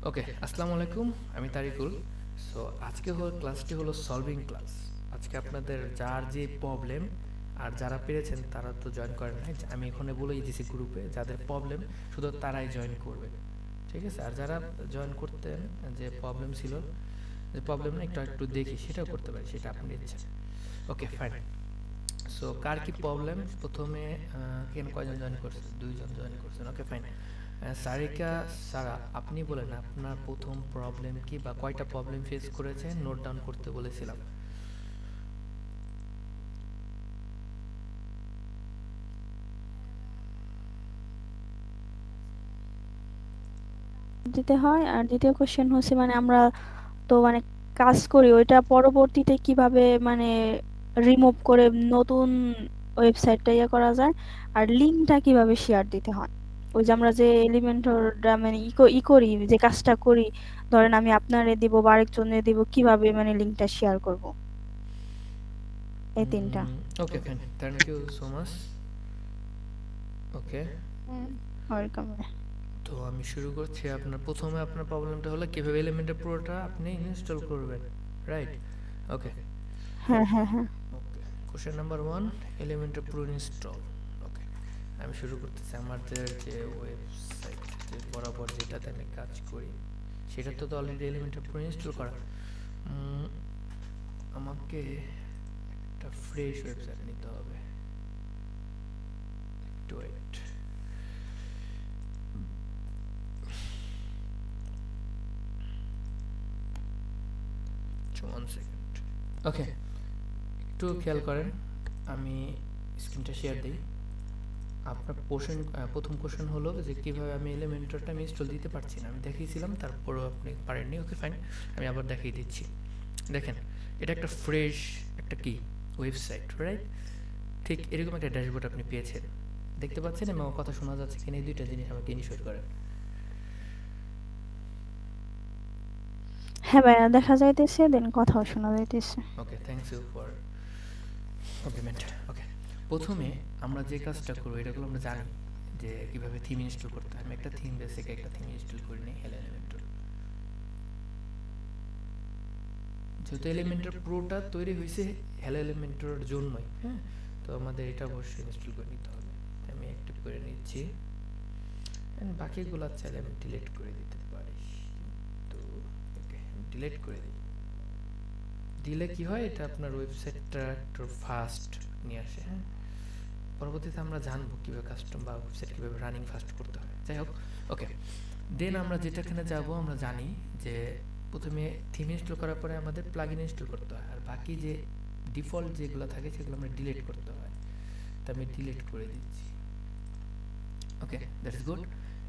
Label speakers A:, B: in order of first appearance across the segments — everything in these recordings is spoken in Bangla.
A: ওকে, আসসালামু আলাইকুম। আমি তারিকুল। সো আজকে ক্লাসটি হলো সলভিং ক্লাস। আজকে আপনাদের যার যে প্রবলেম, আর যারা পেরেছেন তারা তো জয়েন করেন নাই, আমি এখানে বলেই দিছি গ্রুপে যাদের প্রবলেম শুধু তারাই জয়েন করবে। ঠিক আছে? আর যারা জয়েন করতেন, যে প্রবলেম ছিল, যে প্রবলেম না একটু একটু দেখি সেটাও করতে পারি, সেটা আপনার ইচ্ছা। ওকে, ফাইন। সো কার কি প্রবলেম প্রথমে, এখানে কয়জন জয়েন করছে? দুইজন জয়েন করছেন। ওকে, ফাইন। সারিকা, সারা, আপনি বলেন আপনার প্রথম প্রবলেম কি বা কয়টা প্রবলেম ফেস করেছেন, নোট ডাউন করতে বলেছিলাম।
B: দিতে হয়। আর দ্বিতীয় কোশ্চেন হচ্ছে মানে আমরা তো মানে কাজ করি ওইটা পরবর্তীতে কিভাবে মানে রিমুভ করে নতুন ওয়েবসাইটটা ইয়ে করা যায়, আর লিঙ্কটা কিভাবে শেয়ার দিতে হয়। ওই যে আমরা যে এলিমেন্টরটা মানে ই করি, যে কাজটা করি, ধরেন আমি আপনারে দিব বা আরেকজনের দিব, কিভাবে মানে লিঙ্কটা শেয়ার করব, এই তিনটা।
A: Okay, fine, thank you so much. Okay,
B: welcome.
A: তো আমি শুরু করছি। আপনার প্রথমে আপনার প্রবলেমটা হলো কিভাবে এলিমেন্টের পুরোটা আপনি ইনস্টল করবেন, রাইট? ওকে,
B: হ্যাঁ, হ্যাঁ, হ্যাঁ।
A: ওকে। কোশ্চেন নাম্বার 1, এলিমেন্টের পুরো ইনস্টল। ওকে, আমি শুরু করতেছি। আমাদের যে ওয়েবসাইট, যে বরাবর যেটাতে আমি কাজ করি, সেটা তো অলরেডি এলিমেন্টের পুরো ইনস্টল করা। আমাকে একটা ফ্রেশ ওয়েবসাইট নিতে হবে। একটু ওয়েট। 1 সেকেন্ড। ওকে, একটু খেয়াল করেন। আমি স্ক্রিনটা শেয়ার দিই। আপনার প্রথম কোশ্চেন হলো যে কিভাবে আমি এলিমেন্টরটা আমি ইনস্টল দিতে পারছি না। আমি দেখিয়েছিলাম, তারপরেও আপনি পারেননি। ওকে, ফাইন, আমি আবার দেখিয়ে দিচ্ছি। দেখেন, এটা একটা ফ্রেশ একটা কি ওয়েবসাইট, রাইট? ঠিক এরকম একটা ড্যাশবোর্ড আপনি পেয়েছেন, দেখতে পাচ্ছেন, এবং আমার কথা শোনা যাচ্ছে কিনা এই দুইটা জিনিস আমাকে ইনিশিয়েট করেন।
B: হ্যাঁ ভাইয়া, দেখা যাইতেছে, দেন কথাও শোনা যাইতেছে।
A: ওকে, থ্যাংকস ইউ ফর কমপ্লিমেন্ট। ওকে, প্রথমে আমরা যে কাজটা করবো, এটাগুলো আমরা জানি যে কিভাবে থিম ইনস্টল করতে হয়। আমি একটা থিম বেসিক একটা থিম ইনস্টল করে নিই, হেলো এলিমেন্টর। যেহেতু এলিমেন্টর পুরোটা তৈরি হয়েছে হেলো এলিমেন্টরের জন্যই, হ্যাঁ, তো আমাদের এটা অবশ্যই ইনস্টল করে নিতে হবে। আমি অ্যাক্টিভ করে নিচ্ছি। অ্যান্ড বাকিগুলো চাইলে আমি ডিলিট করে দিতে পারি, কিন্তু ওকে, আমি ডিলিট করে দিই। দিলে কি হয়, এটা আপনার ওয়েবসাইটটা একটু ফাস্ট নিয়ে আসে, হ্যাঁ। পরবর্তীতে আমরা জানবো কীভাবে কাস্টম বা ওয়েবসাইট কীভাবে রানিং ফাস্ট করতে হয়। যাই হোক, ওকে, দেন আমরা যেটাখানে যাব, আমরা জানি যে প্রথমে থিম ইনস্টল করার পরে আমাদের প্লাগইন ইনস্টল করতে হয়, আর বাকি যে ডিফল্ট যেগুলো থাকে সেগুলো আমরা ডিলিট করতে হয়। তো আমি ডিলিট করে দিচ্ছি। ওকে, দ্যাট ইজ গুড।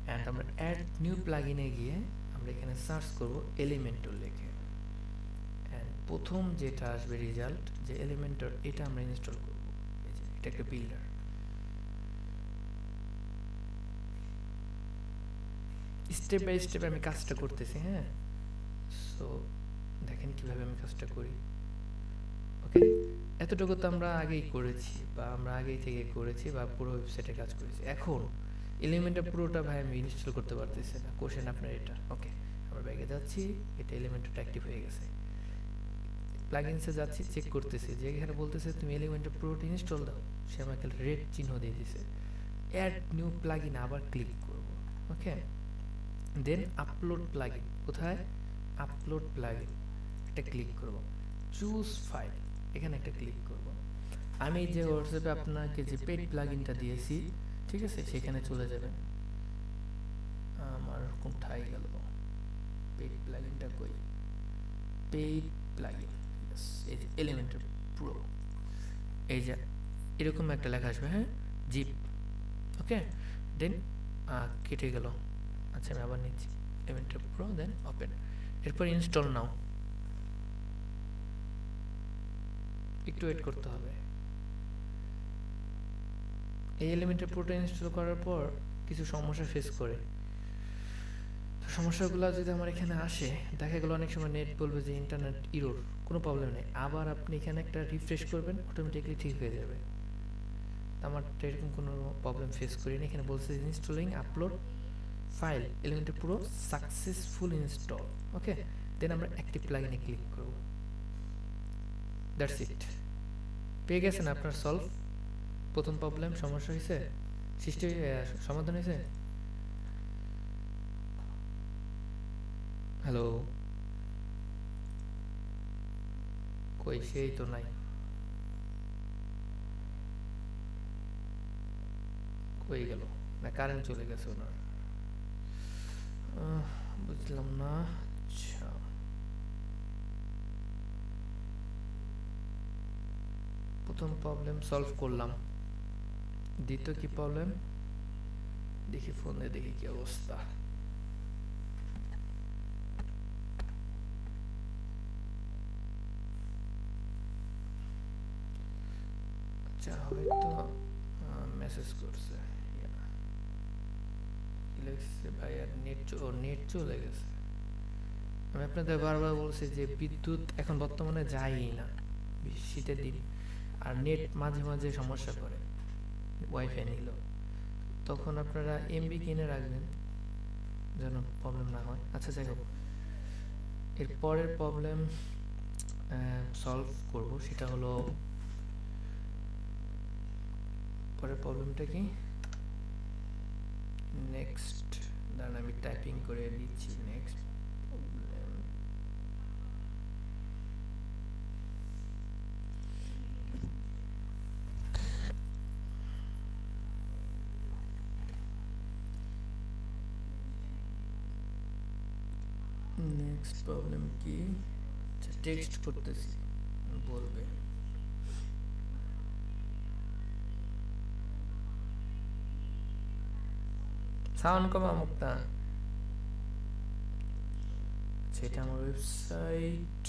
A: অ্যান্ড আমরা অ্যাড নিউ প্লাগইনে গিয়ে আমরা এখানে সার্চ করব এলিমেন্টর লিখে। অ্যান্ড প্রথম যেটা আসবে রেজাল্ট, যে এলিমেন্টর, এটা আমরা ইনস্টল করব। এই যে এটা একটা বিল্ডার। স্টেপ বাই স্টেপ আমি কাজটা করতেছি, হ্যাঁ। সো দেখেন কিভাবে আমি কাজটা করি। ওকে, এতটুকু তো আমরা আগেই করেছি, বা আমরা আগেই থেকে করেছি, বা পুরো ওয়েবসাইটে কাজ করেছি। এখন এলিমেন্টের পুরোটা ভাই আমি ইনস্টল করতে পারতেছি না। কোশ্চেন আপনার এটা। ওকে, আমরা ব্যাগে যাচ্ছি, এটা এলিমেন্টটা অ্যাক্টিভ হয়ে গেছে। প্লাগইনসে যাচ্ছি, চেক করতেছি, যে এখানে বলতেছে তুমি এলিমেন্টের পুরোটা ইনস্টল দাও, সে আমাকে রেড চিহ্ন দিয়ে দিছে। অ্যাড নিউ প্লাগইন আবার ক্লিক করব। ওকে, দেন আপলোড প্লাগইন, কোথায়? আপলোড প্লাগইন, এটা ক্লিক করব। চুজ ফাইল, এখানে একটা ক্লিক করব। আমি যে হোয়াটসঅ্যাপে আপনাকে যে পেড প্লাগইনটা দিয়েছি, ঠিক আছে, সেখানে চলে যাবেন। আমার কোথায় গেল পেড প্লাগইনটা? কই পেড প্লাগইন? ইয়েস, এই যে এলিমেন্টর প্রো, এই যে এরকম একটা লেখা আসবে, হ্যাঁ, জিপ। ওকে, দেন কেটে গেল। আচ্ছা, আমি আবার নিচ্ছি এলিমেন্টর প্রো, দেন ওপেন। এরপর ইনস্টল নাও, একটু ওয়েট করতে হবে। এই এলিমেন্টর প্রোটা ইনস্টল করার পর কিছু সমস্যা ফেস করে। তো সমস্যাগুলো যদি আমার এখানে আসে, দেখা গেলো অনেক সময় নেট বলবে যে ইন্টারনেট ইরোর, কোনো প্রবলেম নেই, আবার আপনি এখানে একটা রিফ্রেশ করবেন, অটোমেটিকলি ঠিক হয়ে যাবে। আমার এরকম কোনো প্রবলেম ফেস করিনি। এখানে বলছে installing upload file Elementor pro successful install. Okay, then আমরা অ্যাক্টিভ প্লাগইনে ক্লিক করব। That's it. পেয়ে গেছেন আপনার সলভ। প্রথম প্রবলেম সমস্যা হয়েছে, সৃষ্টি সমাধান হয়েছে। হ্যালো, কই সেই তো নাই, কই গেল? না কারেন্ট চলে গেছে ওনার, বুঝলাম না। আচ্ছা, প্রথম প্রবলেম সলভ করলাম। দ্বিতীয় কি প্রবলেম দেখি, ফোনে দেখি কি অবস্থা। আচ্ছা, হয়তো মেসেজ করছে, লিখছে ভাই আর নেট চলে গেছে। আমি আপনাদের বারবার বলছি যে বিদ্যুৎ এখন বর্তমানে যায়ই না শীতের দিন, আর নেট মাঝে মাঝে সমস্যা করে ওয়াইফাই নিল। তখন আপনারা এমবি কিনে রাখবেন যেন প্রবলেম না হয়। আচ্ছা যাই হোক, এর পরের প্রবলেম সলভ করব, সেটা হলো পরের প্রবলেমটা কি, নেক্সট। দাঁড়ান আমি টাইপিং করে দিচ্ছি। নেক্সট প্রবলেম, নেক্সট প্রবলেম কি, আচ্ছা টেক্সট করতেছি, বলবে। সাউন্ড কমা মুক্তা, সেটা আমার ওয়েবসাইট।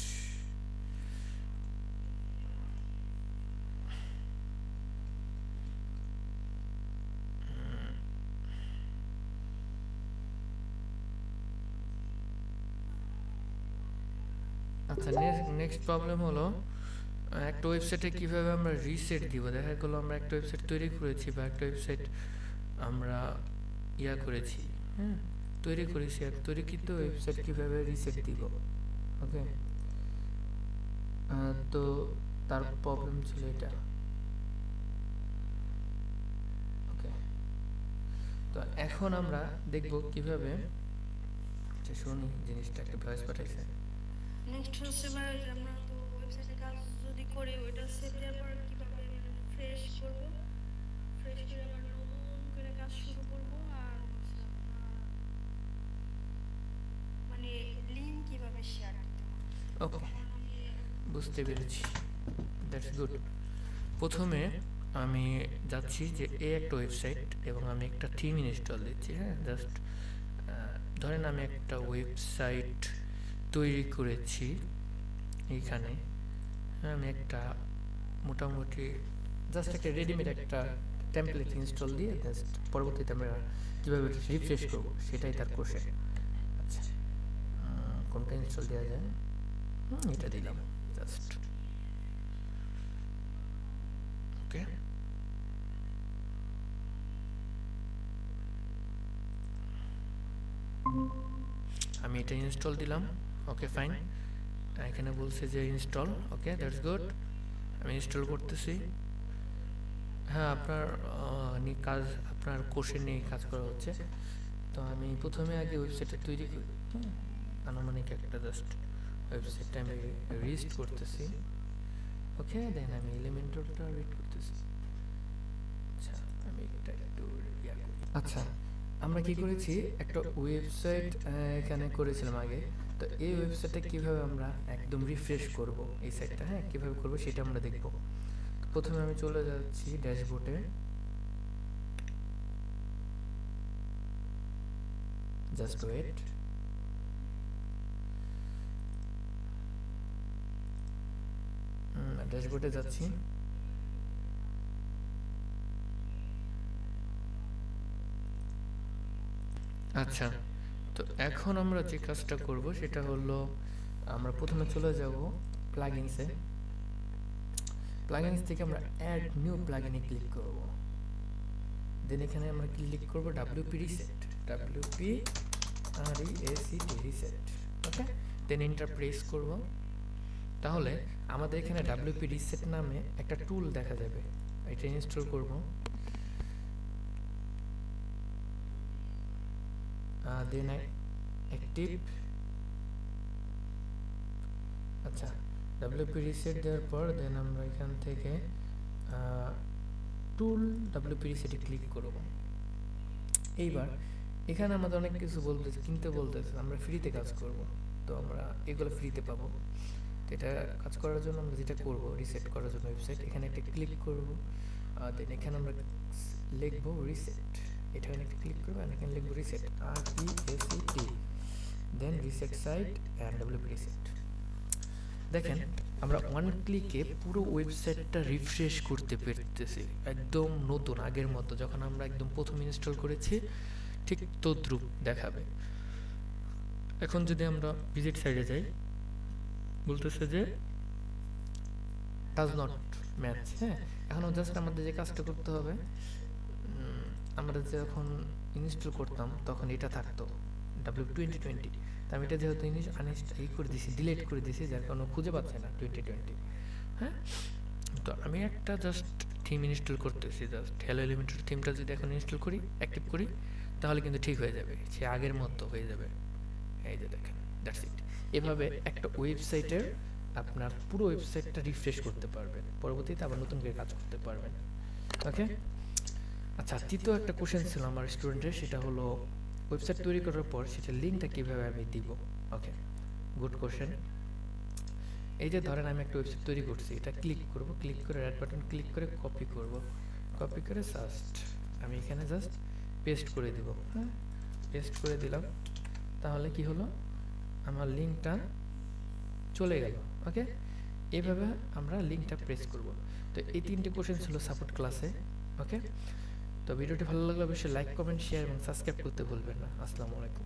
A: আচ্ছা, নেক্সট প্রবলেম হলো একটা ওয়েবসাইটে কিভাবে আমরা রিসেট দিব। দেখা গেলো আমরা একটা ওয়েবসাইট তৈরি করেছি বা একটা ওয়েবসাইট আমরা করেছি, হ্যাঁ তৈরিকৃত ওয়েবসাইট কিভাবে রিসেট দিব। ওকে, তো তার প্রবলেম ছিল এটা। ওকে, তো এখন আমরা দেখব কিভাবে, আচ্ছা শুনি জিনিসটা, একটা ভয়েস পাঠাইছে।
B: নেক্সট হচ্ছে ভাই, আমরা তো ওয়েবসাইটে কাজ যদি করি ওইটা সেভ দেওয়ার পর কিভাবে মানে ফ্রেশ করব, ফ্রেশ করে আবার নতুন করে কাজ শুরু করব, আর হচ্ছে আপনার মানে লিংক কিভাবে শেয়ার দিতে হয়।
A: ওকে, বুঝতে পেরেছি, দ্যাটস গুড। প্রথমে আমি যাচ্ছি যে একটা ওয়েবসাইট এবং আমি একটা থিম ইনস্টল দিচ্ছি। হ্যাঁ, জাস্ট ধরেন আমি একটা ওয়েবসাইট তৈরি করেছি এইখানে। হ্যাঁ, আমি একটা মোটামুটি জাস্ট একটা রেডিমেড একটা টেমপ্লেট ইনস্টল দিয়ে জাস্ট পরবর্তীতে আমরা কীভাবে রিফ্রেশ করবো সেটাই তার কোশ্চেন। আচ্ছা, কোনটা ইনস্টল দেওয়া যায়, এটা দিলাম জাস্ট। ওকে, আমি এটা ইনস্টল দিলাম। ওকে ফাইন, এখানে বলছে যে ইনস্টল। ওকে, দ্যাটস গুড, আমি ইনস্টল করতেছি। হ্যাঁ, আপনার কাজ, আপনার কোর্সের নিয়ে কাজ করা হচ্ছে। তো আমি প্রথমে আগে ওয়েবসাইটটা তৈরি করি। আনুমানিক একটা জাস্ট ওয়েবসাইটটা আমি রিস্ট করতেছি। ওকে, দেন আমি এলিমেন্টরটা রিড করতেছি। আচ্ছা, আমি এটা একটু আচ্ছা, আমরা কি করেছি, একটা ওয়েবসাইট এখানে করেছিলাম আগে। তো এই ওয়েবসাইটটা কিভাবে আমরা একদম রিফ্রেশ করব, এই সাইটটা হ্যাঁ কিভাবে করব সেটা আমরা দেখব। প্রথমে আমি চলে যাচ্ছি ড্যাশবোর্ডে, জাস্ট ওয়েট। ড্যাশবোর্ডে যাচ্ছি। আচ্ছা, তো এখন আমরা যে কাজটা করব সেটা হলো আমরা প্রথমে চলে যাব প্লাগইনসে। প্লাগইনস থেকে আমরা অ্যাড নিউ প্লাগইনে ক্লিক করব। দেন এখানে আমরা ক্লিক করব ডব্লিউপি রিসেট। WP reset, ওকে। দেন এন্টার প্রেস করব। তাহলে আমাদের এখানে WP reset নামে একটা টুল দেখা যাবে, এটা ইনস্টল করব। দেন অ্যাক্টিভ, আচ্ছা WP reset দেওয়ার পর দেন আমরা এখান থেকে টুল WP reset ক্লিক করব। এইবার এখানে আমাদের অনেক কিছু বলতেছে, কিনতে বলতেছে, আমরা ফ্রিতে কাজ করব, তো আমরা এগুলো ফ্রিতে পাবো। তো এটা কাজ করার জন্য আমরা যেটা করব, রিসেট করার জন্য ওয়েবসাইট এখানে একটা ক্লিক করব। দেন এখানে আমরা লিখব রিসেট, এটা একটা ক্লিক করব, আর এখানে লিখব reset, RESET, then reset site and WP reset. দেখেন আমরা ওয়ান ক্লিকে পুরো ওয়েবসাইটটা রিফ্রেশ করতে পারতেছি, একদম নতুন আগের মতো, যখন আমরা একদম প্রথম ইনস্টল করেছি ঠিক তদ্রুপ দেখাবে। এখন যদি আমরা ভিজিট সাইডে যাই, বলতেছে যে ডাজ নট ম্যাচ। হ্যাঁ, এখন জাস্ট আমাদের যে কাজটা করতে হবে, আমরা যখন ইনস্টল করতাম তখন এটা থাকতো W2020, তো আমি এটা যেহেতু আনইনস্টল করে দিয়েছি, ডিলিট করে দিয়েছি, যার কারণে খুঁজে পাচ্ছে না 2020। হ্যাঁ, তো আমি একটা জাস্ট থিম ইনস্টল করতেছি, জাস্ট হ্যালো এলিমেন্টর থিমটা যদি এখন ইনস্টল করি, অ্যাক্টিভ করি, তাহলে কিন্তু ঠিক হয়ে যাবে, সে আগের মতো হয়ে যাবে। এই যে দেখেন, দ্যাটস ইট। এভাবে একটা ওয়েবসাইটের আপনার পুরো ওয়েবসাইটটা রিফ্রেশ করতে পারবেন, পরবর্তীতে আবার নতুন করে কাজ করতে পারবেন। ওকে, আচ্ছা তৃতীয় একটা কোশ্চেন ছিল আমার স্টুডেন্টের, সেটা হলো ওয়েবসাইট তৈরি করার পর সেটা লিঙ্কটা কীভাবে আমি দিব। ওকে, গুড কোশ্চেন। এই যে ধরেন আমি একটা ওয়েবসাইট তৈরি করছি, এটা ক্লিক করব, ক্লিক করে রাইট বাটন ক্লিক করে কপি করব, কপি করে জাস্ট আমি এখানে জাস্ট পেস্ট করে দিব। হ্যাঁ, পেস্ট করে দিলাম, তাহলে কি হলো, আমার লিঙ্কটা চলে গেল। ওকে, এইভাবে আমরা লিঙ্কটা প্রেস করব। তো এই তিনটে কোশ্চেন ছিল সাপোর্ট ক্লাসে। ওকে, তো ভিডিওটি ভালো লাগলে অবশ্যই লাইক, কমেন্ট, শেয়ার এবং সাবস্ক্রাইব করতে ভুলবেন না। আসসালামু আলাইকুম।